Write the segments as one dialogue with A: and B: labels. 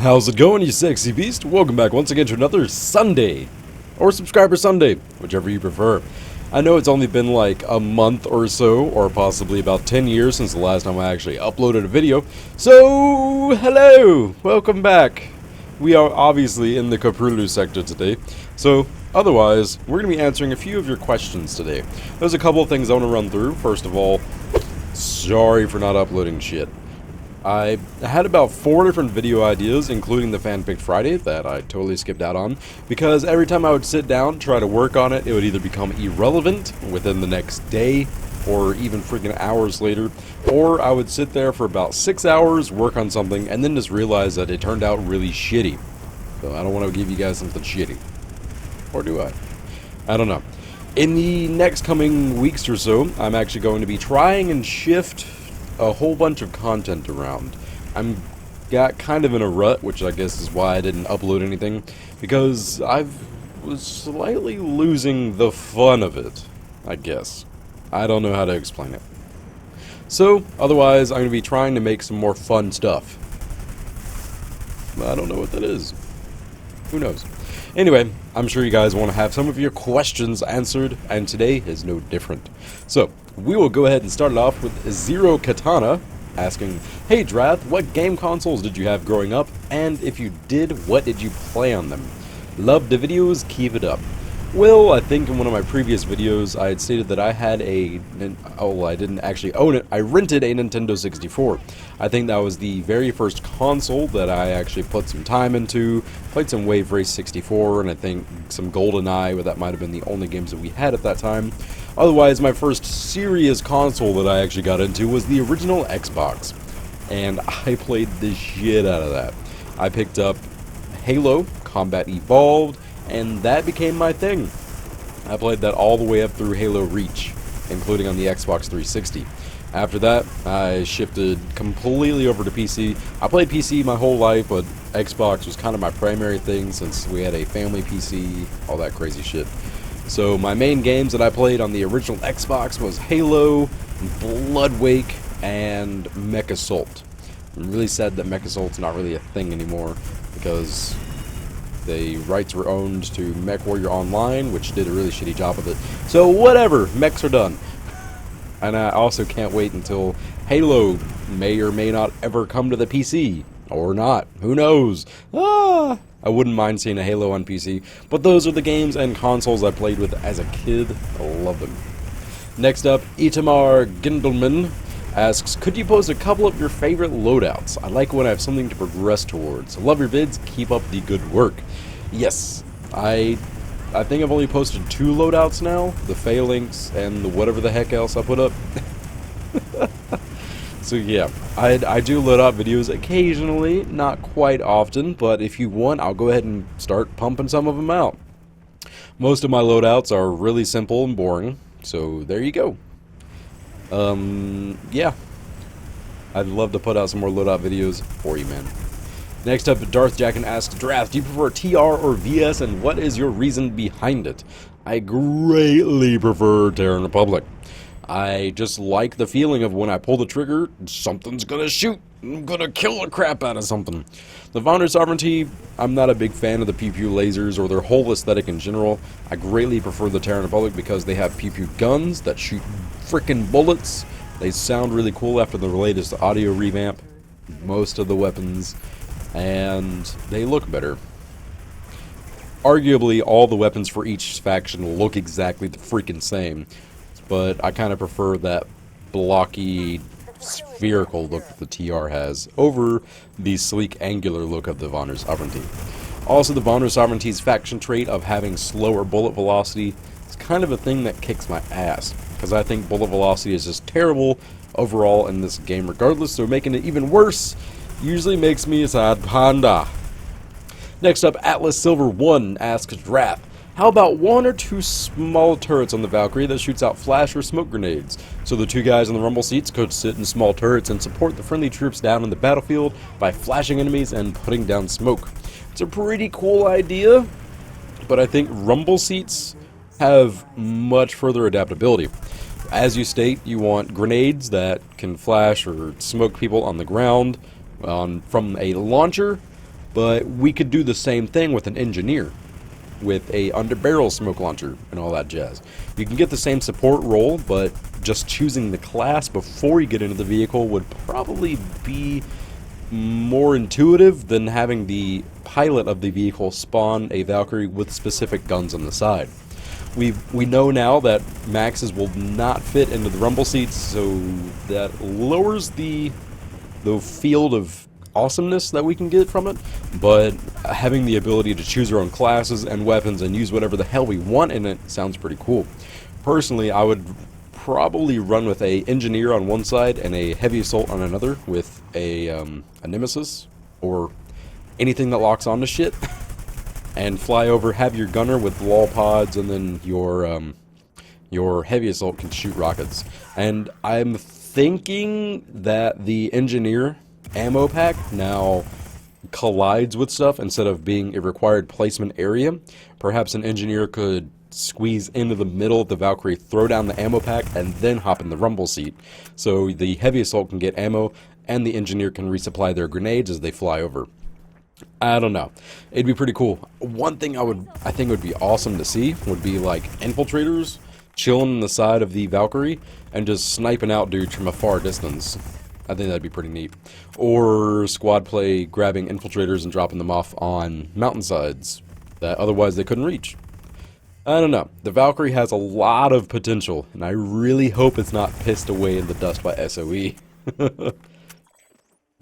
A: How's it going, you sexy beast? Welcome back once again to another Sunday, or Subscriber Sunday, whichever you prefer. I know it's only been like a month or so, or possibly about 10 years since the last time I actually uploaded a video. So, hello! Welcome back. We are obviously in the Kaprulu sector today. So, otherwise, we're going to be answering a few of your questions today. There's a couple of things I want to run through. First of all, sorry for not uploading shit. I had about 4 different video ideas, including the Fanfic Friday, that I totally skipped out on, because every time I would sit down, try to work on it, it would either become irrelevant within the next day, or even freaking hours later, or I would sit there for about 6 hours, work on something, and then just realize that it turned out really shitty. So I don't want to give you guys something shitty. Or do I? I don't know. In the next coming weeks or so, I'm actually going to be trying and shift a whole bunch of content around. I'm got kind of in a rut, which I guess is why I didn't upload anything, because I was slightly losing the fun of it, I guess. I don't know how to explain it. So, otherwise, I'm going to be trying to make some more fun stuff. I don't know what that is. Who knows? Anyway, I'm sure you guys want to have some of your questions answered, and today is no different. So, we will go ahead and start it off with Zoro Katana asking, "Hey Drath, what game consoles did you have growing up? And if you did, what did you play on them? Love the videos, keep it up." Well, I think in one of my previous videos I had stated that I had I didn't actually own it. I rented a Nintendo 64. I think that was the very first console that I actually put some time into. Played some Wave Race 64 and I think some GoldenEye, but that might have been the only games that we had at that time. Otherwise, my first serious console that I actually got into was the original Xbox. And I played the shit out of that. I picked up Halo, Combat Evolved, and that became my thing. I played that all the way up through Halo Reach, including on the Xbox 360. After that, I shifted completely over to PC. I played PC my whole life, but Xbox was kind of my primary thing since we had a family PC, all that crazy shit. So my main games that I played on the original Xbox was Halo, Bloodwake, and Mech Assault. I'm really sad that Mech Assault's not really a thing anymore, because the rights were owned to Mech Warrior Online, which did a really shitty job of it. So whatever, mechs are done. And I also can't wait until Halo may or may not ever come to the PC. Or not. Who knows? I wouldn't mind seeing a Halo on PC. But those are the games and consoles I played with as a kid. I love them. Next up, Itamar Gendelman asks, "Could you post a couple of your favorite loadouts? I like when I have something to progress towards. Love your vids, keep up the good work." Yes, I think I've only posted 2 loadouts now, the Phalanx and the whatever the heck else I put up. So yeah, I do loadout videos occasionally, not quite often, but if you want, I'll go ahead and start pumping some of them out. Most of my loadouts are really simple and boring, so there you go. Yeah. I'd love to put out some more loadout videos for you, man. Next up, darthjackn asks, "Drath, do you prefer TR or VS, and what is your reason behind it?" I greatly prefer Terran Republic. I just like the feeling of when I pull the trigger, something's gonna shoot. I'm gonna kill the crap out of something. The Founder Sovereignty, I'm not a big fan of the pew-pew lasers or their whole aesthetic in general. I greatly prefer the Terran Republic because they have pew-pew guns that shoot frickin' bullets. They sound really cool after the latest audio revamp, most of the weapons, and they look better. Arguably, all the weapons for each faction look exactly the freaking same, but I kind of prefer that blocky, spherical look that the TR has over the sleek, angular look of the Founder Sovereignty. Also, the Founder Sovereignty's faction trait of having slower bullet velocity is kind of a thing that kicks my ass, because I think bullet velocity is just terrible overall in this game regardless, so making it even worse usually makes me a sad panda. Next up, Atlas Silver 1 asks, "Drath, how about 1 or 2 small turrets on the Valkyrie that shoots out flash or smoke grenades, so the 2 guys in the rumble seats could sit in small turrets and support the friendly troops down in the battlefield by flashing enemies and putting down smoke?" It's a pretty cool idea, but I think rumble seats have much further adaptability. As you state, you want grenades that can flash or smoke people on the ground from a launcher, But we could do the same thing with an engineer, with a underbarrel smoke launcher and all that jazz. You can get the same support role, but just choosing the class before you get into the vehicle would probably be more intuitive than having the pilot of the vehicle spawn a Valkyrie with specific guns on the side. We know now that Mechs will not fit into the rumble seats, so that lowers the field of awesomeness that we can get from it, but having the ability to choose our own classes and weapons and use whatever the hell we want in it sounds pretty cool. Personally, I would probably run with a engineer on one side and a heavy assault on another with a nemesis or anything that locks onto shit, and fly over, have your gunner with wall pods, and then your heavy assault can shoot rockets. And I'm thinking that the engineer ammo pack now collides with stuff instead of being a required placement area. Perhaps an engineer could squeeze into the middle of the Valkyrie, throw down the ammo pack, and then hop in the rumble seat. So the heavy assault can get ammo, and the engineer can resupply their grenades as they fly over. I don't know. It'd be pretty cool. One thing I think would be awesome to see would be like infiltrators chilling on the side of the Valkyrie and just sniping out dudes from a far distance. I think that'd be pretty neat. Or squad play grabbing infiltrators and dropping them off on mountainsides that otherwise they couldn't reach. I don't know. The Valkyrie has a lot of potential, and I really hope it's not pissed away in the dust by SOE.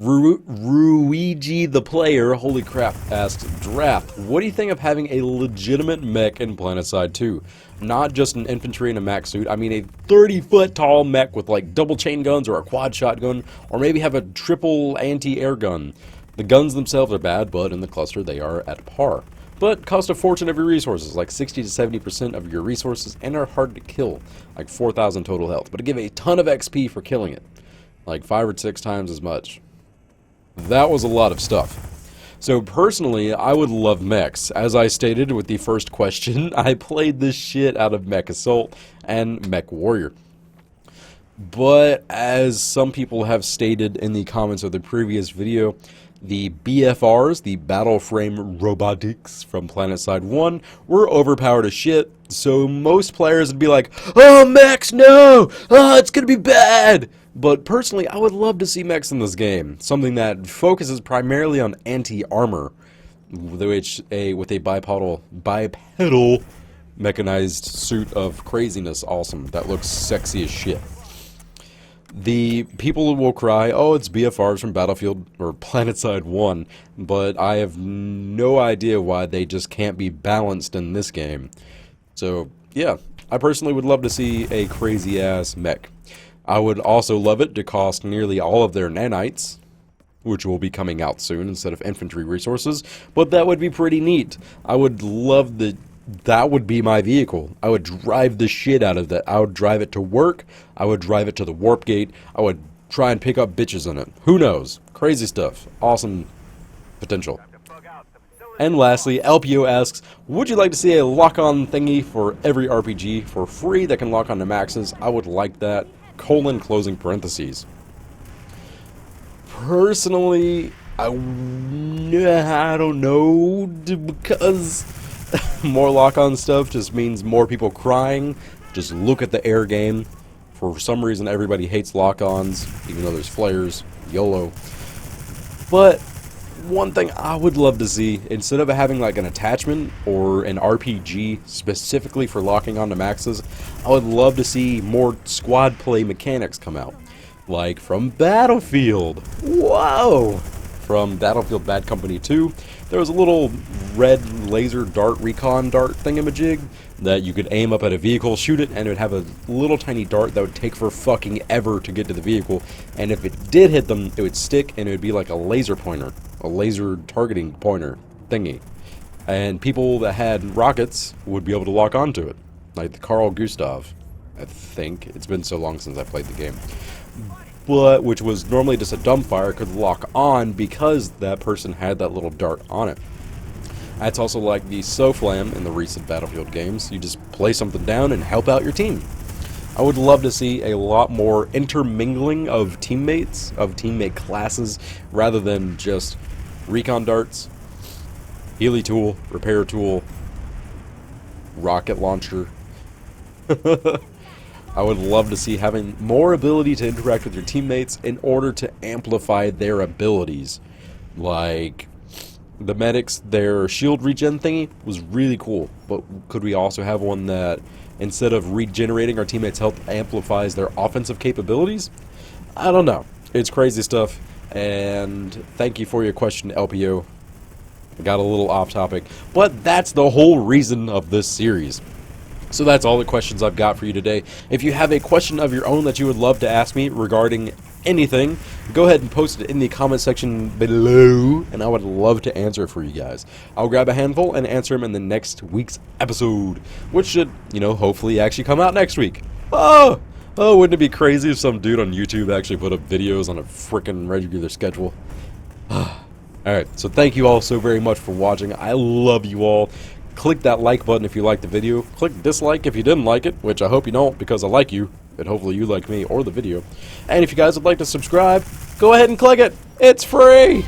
A: Ruigi the player, holy crap, asked Drath, what do you think of having a legitimate mech in Planetside 2? Not just an infantry in a mech suit, I mean a 30-foot tall mech with like double chain guns or a quad shotgun, or maybe have a triple anti-air gun. The guns themselves are bad, but in the cluster they are at par. But cost a fortune of your resources, like 60 to 70% of your resources, and are hard to kill, like 4,000 total health, but give a ton of XP for killing it, like 5 or 6 times as much. That was a lot of stuff. So personally, I would love mechs. As I stated with the first question, I played the shit out of Mech Assault and Mech Warrior. But as some people have stated in the comments of the previous video, the BFRs, the Battle Frame Robotics from Planetside 1, were overpowered as shit, so most players would be like, oh, mechs, no! Oh, it's gonna be bad! But personally, I would love to see mechs in this game, something that focuses primarily on anti-armor, which with a bipedal mechanized suit of craziness awesome that looks sexy as shit. The people will cry, oh, it's BFRs from Battlefield or Planetside 1, but I have no idea why they just can't be balanced in this game. So, yeah, I personally would love to see a crazy-ass mech. I would also love it to cost nearly all of their nanites, which will be coming out soon instead of infantry resources, but that would be pretty neat. I would love that would be my vehicle. I would drive the shit out of that. I would drive it to work. I would drive it to the warp gate. I would try and pick up bitches in it. Who knows? Crazy stuff. Awesome potential. And lastly, LPO asks, would you like to see a lock-on thingy for every RPG for free that can lock on to maxes? I would like that. Closing parentheses. Personally, I don't know, because more lock-on stuff just means more people crying. Just look at the air game. For some reason, everybody hates lock-ons, even though there's flares, YOLO. But one thing I would love to see, instead of having like an attachment or an RPG specifically for locking onto maxes, I would love to see more squad play mechanics come out. Like from Battlefield. Whoa! From Battlefield Bad Company 2, there was a little red laser dart recon dart thingamajig that you could aim up at a vehicle, shoot it, and it would have a little tiny dart that would take for fucking ever to get to the vehicle, and if it did hit them, it would stick and it would be like a laser pointer, a laser targeting pointer thingy. And people that had rockets would be able to lock onto it, like the Carl Gustav, I think. It's been so long since I played the game. But which was normally just a dumbfire, could lock on because that person had that little dart on it. That's also like the SOFLAM in the recent Battlefield games. You just play something down and help out your team. I would love to see a lot more intermingling of teammates, of teammate classes, rather than just recon darts, Healy tool, repair tool, rocket launcher. I would love to see having more ability to interact with your teammates in order to amplify their abilities. Like the medics, their shield regen thingy was really cool, but could we also have one that instead of regenerating our teammates' health amplifies their offensive capabilities? I don't know. It's crazy stuff, and thank you for your question, LPO. I got a little off topic, but that's the whole reason of this series. So that's all the questions I've got for you today. If you have a question of your own that you would love to ask me regarding anything, go ahead and post it in the comment section below, and I would love to answer it for you guys. I'll grab a handful and answer them in the next week's episode, which should, hopefully actually come out next week. Oh, wouldn't it be crazy if some dude on YouTube actually put up videos on a frickin' regular schedule? Alright, so thank you all so very much for watching. I love you all. Click that like button if you liked the video. Click dislike if you didn't like it, which I hope you don't because I like you, and hopefully you like me or the video. And if you guys would like to subscribe, go ahead and click it. It's free!